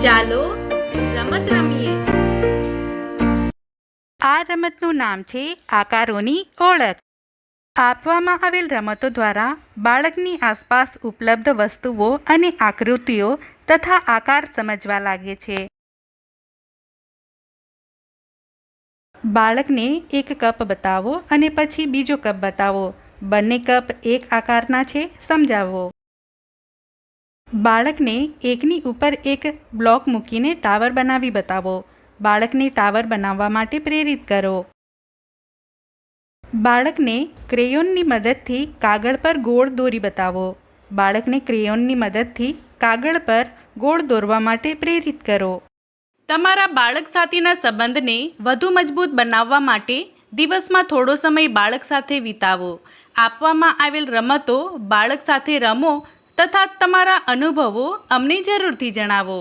ચાલો રમત રમીએ. આ રમતનું નામ છે આકારોની ઓળખ. આપવામાં આવેલ રમતો દ્વારા બાળકની આસપાસ ઉપલબ્ધ વસ્તુઓ અને આકૃતિઓ તથા આકાર સમજવા લાગે છે. બાળકને એક કપ બતાવો અને પછી બીજો કપ બતાવો. બંને કપ એક આકારના છે, સમજાવો. બાળકને એકની ઉપર એક બ્લોક મૂકીને ટાવર બનાવી બતાવો. બાળકને ટાવર બનાવવા માટે પ્રેરિત કરો. બાળકને ક્રેયોનની મદદથી કાગળ પર ગોળ દોરી બતાવો. બાળકને ક્રેયોનની મદદથી કાગળ પર ગોળ દોરવા માટે પ્રેરિત કરો. તમારા બાળક સાથેના સંબંધને વધુ મજબૂત બનાવવા માટે દિવસમાં થોડો સમય બાળક સાથે વિતાવો. આપવામાં આવેલ રમતો બાળક સાથે રમો તથા તમારા અનુભવો અમને જરૂરથી જણાવો.